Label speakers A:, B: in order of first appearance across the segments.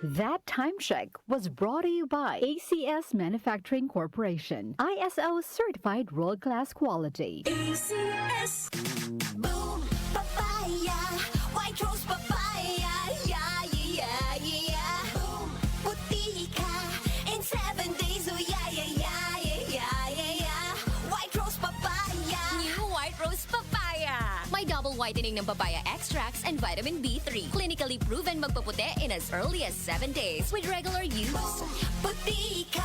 A: That time check was brought to you by ACS Manufacturing Corporation, ISO certified world-class quality.
B: ACS Boom Papaya White Rose Papaya Yeah, yeah, yeah Boom Puti ka in 7 days Oh yeah, yeah, yeah, yeah, yeah, yeah White Rose Papaya
C: New White Rose Papaya. May double whitening ng papaya extracts and vitamin B3. Clinically proven magpaputi in as early as 7 days with regular use.
B: Boom Puti ka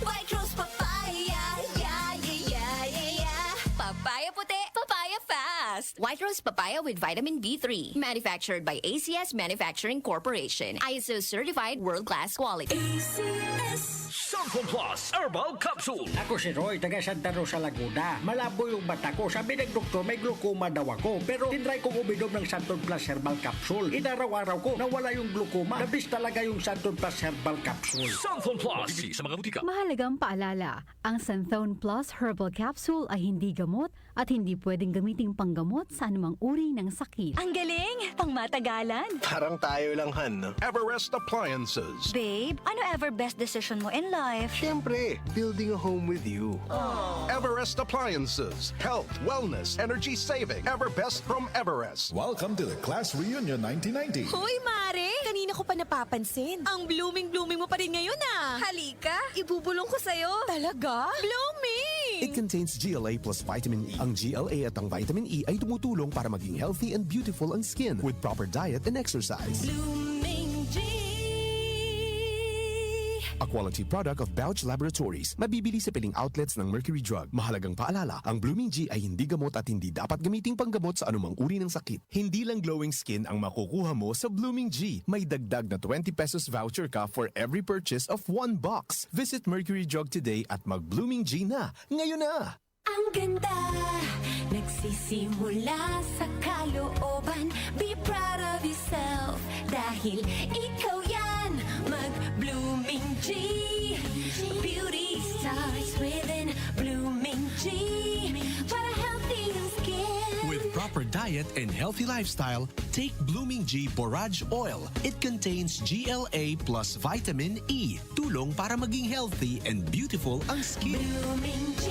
B: White Rose Papaya Yeah, yeah, yeah, yeah, yeah
C: Papaya puti, papaya fast. White Rose Papaya with vitamin B3. Manufactured by ACS Manufacturing Corporation. ISO certified world-class quality.
B: ACS
D: Santon Plus Herbal Capsule.
E: Ako si Roy, taga Santa Rosa, Laguna. Malabo yung mata ko. Sabi ng doktor, may glaucoma daw ako. Pero tinry kong uminom ng Santon Plus Herbal Capsule. Inaraw-araw ko, nawala yung glaucoma. Nabis talaga yung Santon Plus Herbal Capsule.
D: Santon Plus. Bibili sa mga butika.
A: Mahalagang paalala, ang Santhone Plus Herbal Capsule ay hindi gamot at hindi pwedeng gamiting panggamot sa anumang uri ng sakit.
F: Ang galing! Pang matagalan!
G: Parang tayo lang, Han, no? Everest Appliances.
F: Babe, ano ever best decision mo in life?
G: Siyempre, building a home with you. Everest Appliances. Health, wellness, energy saving. Everbest from Everest.
H: Welcome to the Class Reunion 1990.
I: Hoy, Mare! Kanina ko pa napapansin. Ang blooming-blooming mo pa rin ngayon ah. Halika, ibubulong ko sa'yo. Talaga? Blooming!
J: It contains GLA plus vitamin E. Ang GLA at ang vitamin E ay tumutulong para maging healthy and beautiful ang skin with proper diet and exercise.
B: Blooming G
J: A quality product of Bauch Laboratories. Mabibili sa piling outlets ng Mercury Drug. Mahalagang paalala, ang Blooming G ay hindi gamot at hindi dapat gamiting panggamot sa anumang uri ng sakit. Hindi lang glowing skin ang makukuha mo sa Blooming G. May dagdag na 20 pesos voucher ka for every purchase of 1 box. Visit Mercury Drug today at mag-Blooming G na. Ngayon na!
B: Ang ganda nagsisimula sa kalooban. Be proud of yourself dahil ikaw yan. Mag-Blooming G. Beauty starts within Blooming G. Para healthy ang skin.
K: With proper diet and healthy lifestyle, take Blooming G Borage Oil. It contains GLA plus vitamin E. Tulong para maging healthy and beautiful ang skin.
B: Blooming G.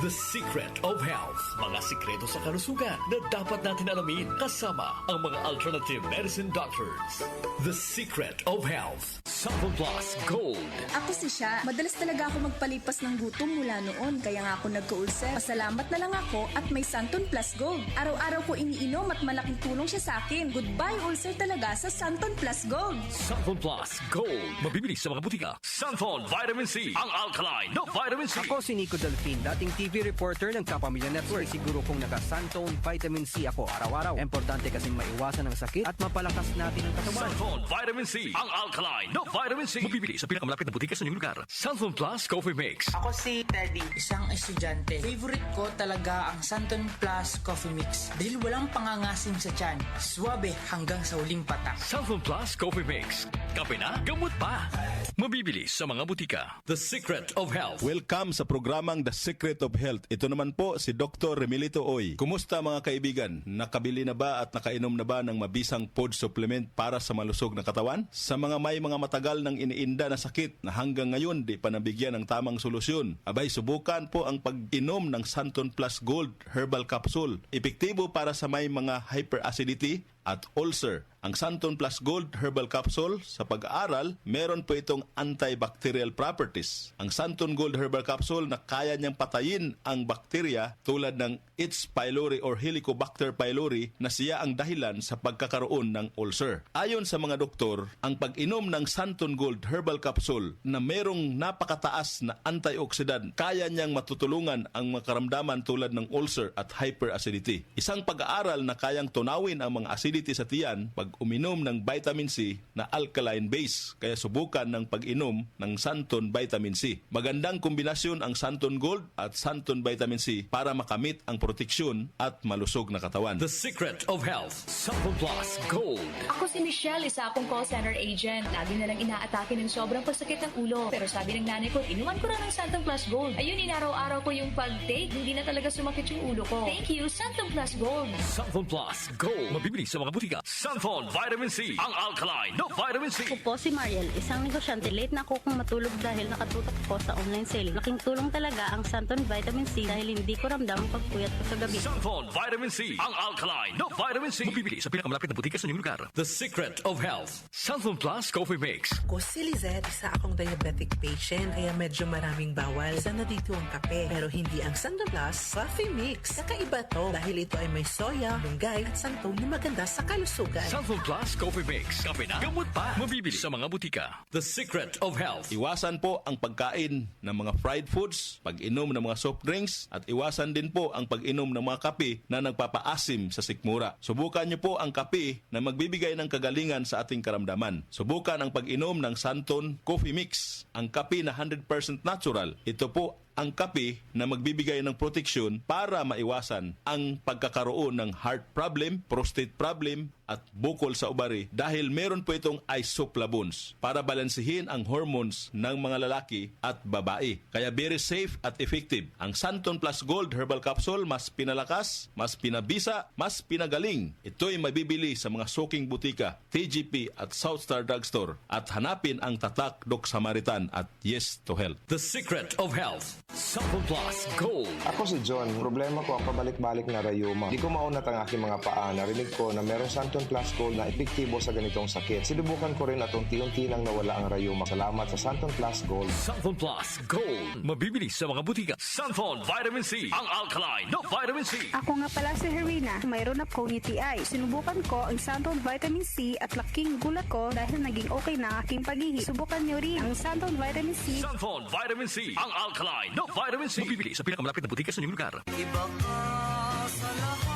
D: The Secret of Health. Mga sikreto sa kalusugan na dapat natin alamin kasama ang mga alternative medicine doctors. The Secret of Health. Santon Plus Gold.
I: Ako si Sha. Madalas talaga ako magpalipas ng gutom mula noon. Kaya nga ako nagka-ulcer. Pasalamat na lang ako at may Santon Plus Gold. Araw-araw ko iniinom at malaking tulong siya sa akin. Goodbye ulcer talaga sa Santon Plus Gold.
D: Santon Plus Gold. Mabibili sa mga butika. Santon Vitamin C. Ang alkaline na vitamin C.
L: Ako si Nico Delfin, dating TV reporter ng Kapamilya Network. Siguro kung naka-Santon Vitamin C ako araw-araw. Importante kasing maiwasan ang sakit at mapalakas natin ang katawan.
D: Santon Vitamin C. Ang alkaline na vitamin C. Mabibili sa pinakamalapit na butika sa inyong lugar. Santon Plus Coffee Mix.
M: Ako si Teddy, isang estudyante. Favorite ko talaga ang Santon Plus Coffee Mix dahil walang pangangasim sa tiyan. Suwabe hanggang sa huling patak.
D: Santon Plus Coffee Mix. Kape na, gamot pa. Mabibili sa mga butika. The Secret of Health.
N: Welcome sa programang The Secret of Health. Ito naman po si Dr. Remilito Oy. Kumusta mga kaibigan? Nakabili na ba at nakainom na ba ng mabisang food supplement para sa malusog na katawan? Sa mga may mga matagal ng iniinda na sakit na hanggang ngayon di pa nabigyan ng tamang solusyon, abay subukan po ang pag-inom ng Santon Plus Gold Herbal Capsule. Epektibo para sa may mga hyperacidity at ulcer. Ang Santon Plus Gold Herbal Capsule, sa pag-aaral, meron po itong antibacterial properties. Ang Santon Gold Herbal Capsule na kaya niyang patayin ang bakterya tulad ng H. pylori or Helicobacter pylori na siya ang dahilan sa pagkakaroon ng ulcer. Ayon sa mga doktor, ang pag-inom ng Santon Gold Herbal Capsule na merong napakataas na antioxidant, kaya niyang matutulungan ang makaramdaman tulad ng ulcer at hyperacidity. Isang pag-aaral na kayang tunawin ang mga acidity sa tiyan pag uminom ng vitamin C na alkaline base. Kaya subukan ng pag-inom ng Santon Vitamin C. Magandang kombinasyon ang Santon Gold at Santon Vitamin C para makamit ang proteksyon at malusog na katawan.
D: The Secret of Health. Santon Plus Gold.
O: Ako si Michelle, isa akong call center agent. Lagi na lang inaatake ng sobrang pagsakit ng ulo. Pero sabi ng nanay ko, inuman ko na ng Santon Plus Gold. Ayun, inaraw-araw ko yung pag-take. Hindi na talaga sumakit yung ulo ko. Thank you, Santon Plus Gold.
D: Santon Plus Gold. Mabibili sa mga butika. Santon Santon Vitamin C, ang alkaline na vitamin C.
P: Ako po si Mariel, isang negosyante. Late na ako kung matulog dahil nakatutok ako sa online sale. Laking tulong talaga ang Santon Vitamin C dahil hindi ko ramdam ang pagpuyat ko sa gabi.
D: Santon Vitamin C, ang alkaline na vitamin C. Mabibili sa pinakamalapit na butika sa inyong lugar. The Secret of Health, Santon Plus Coffee Mix.
Q: Ako si Lizette, isa akong diabetic patient kaya medyo maraming bawal. Isa na dito ang kape pero hindi ang Santon Plus Coffee Mix. Kakaiba to dahil ito ay may soya, lunggay at santol na maganda sa kalusugan.
D: Santon Plus Coffee Mix. Kape na, gamot pa. Mabibili sa mga butika. The Secret of Health.
N: Iwasan po ang pagkain ng mga fried foods, pag-inom ng mga soft drinks, at iwasan din po ang pag-inom ng mga kape na nagpapaasim sa sikmura. Subukan niyo po ang kape na magbibigay ng kagalingan sa ating karamdaman. Subukan ang pag-inom ng Santon Coffee Mix, ang kape na 100% natural. Ito po ang kape na magbibigay ng proteksyon para maiwasan ang pagkakaroon ng heart problem, prostate problem, at bukol sa ubari dahil meron po itong isoflavones para balansehin ang hormones ng mga lalaki at babae. Kaya very safe at effective. Ang Santon Plus Gold Herbal Capsule mas pinalakas, mas pinabisa, mas pinagaling. Ito'y mabibili sa mga suking butika, TGP at Southstar Drugstore at hanapin ang tatak Doc Samaritan at Yes to Health.
D: The Secret of Health, Santon Plus Gold.
R: Ako si John. Problema ko ang pabalik-balik na rayuma. Di ko maunat ang aking mga paa. Narinig ko na merong Santon Plus Gold na epektibo sa ganitong sakit. Sinubukan ko rin at unti-unti nang nawala ang rayuma. Salamat sa Santon Plus Gold.
D: Santon Plus Gold. Mabibili sa mga butika. Santon Vitamin C, ang alkaline na vitamin C.
S: Ako nga pala si Herina. Mayroon akong UTI. Sinubukan ko ang Santon Vitamin C at laking gulat ko dahil naging okay na ang aking pag-ihi. Subukan niyo rin ang Santon Vitamin C.
D: Santon Vitamin C, ang alkaline na vitamin C. Mabibili sa pinakamalapit na butika sa inyong lugar.
B: Iba ka sa lahat.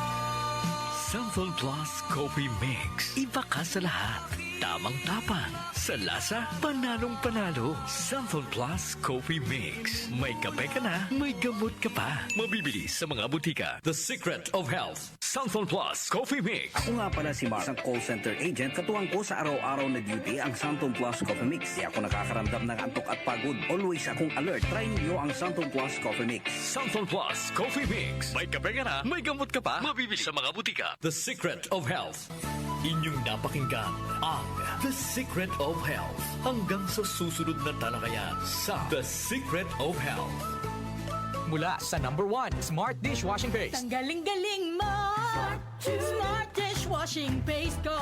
D: Santon Plus Coffee Mix. Iba ka sa lahat. Tamang-tapang. Sa lasa, panalong-panalo. Santon Plus Coffee Mix. May kape ka na, may gamot ka pa. Mabibili sa mga butika. The Secret of Health, Santon Plus Coffee Mix.
T: Ako nga pala si Mark, isang call center agent. Katuwang ko sa araw-araw na duty ang Santon Plus Coffee Mix. Di ako nakakaramdam ng antok at pagod. Always akong alert. Try niyo ang Santon Plus Coffee Mix.
D: Santon Plus Coffee Mix. May kape ka na, may gamot ka pa. Mabibili sa mga butika. The Secret of Health. Inyong napakinggan ang The Secret of Health. Hanggang sa susunod na talakayan sa The Secret of Health.
U: Mula sa #1 Smart Dishwashing Paste.
V: Tanggaling-galing mo. Smart Dishwashing Paste ko.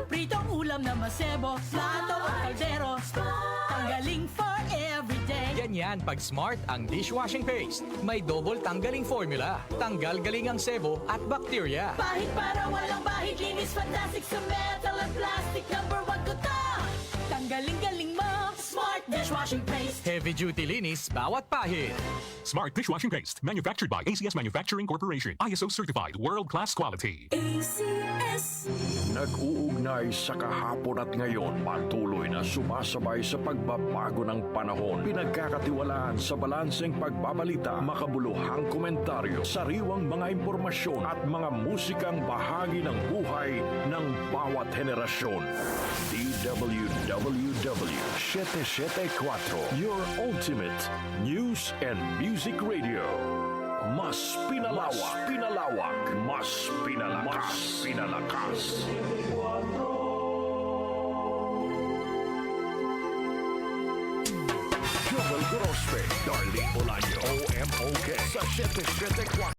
V: Pritong ulam na masebo. Plato o kaldero. Tanggaling for everyday.
U: Ganyan pag Smart ang dishwashing paste. May double tanggaling formula. Tanggal galing ang sebo at bakterya.
V: Bahid para walang bahid. Linis fantastic sa metal at plastic. #1 ko to. Tanggaling-galing mo. Smart Dishwashing Paste.
U: Heavy duty linis bawat pahid.
W: Smart Dishwashing Paste, manufactured by ACS Manufacturing Corporation. ISO certified, world-class quality.
V: ACS.
X: Nag-uugnay sa kahapon at ngayon, patuloy na sumasabay sa pagbabago ng panahon. Pinagkakatiwalaan sa balanseng pagbabalita, makabuluhang komentaryo, sariwang mga impormasyon at mga musikang bahagi ng buhay ng bawat henerasyon. DWWW 774, your ultimate news and music radio. Mas pinalawak, mas pinalakas. Joel Grospe, Darlene Bolaño, OMOK sa 774.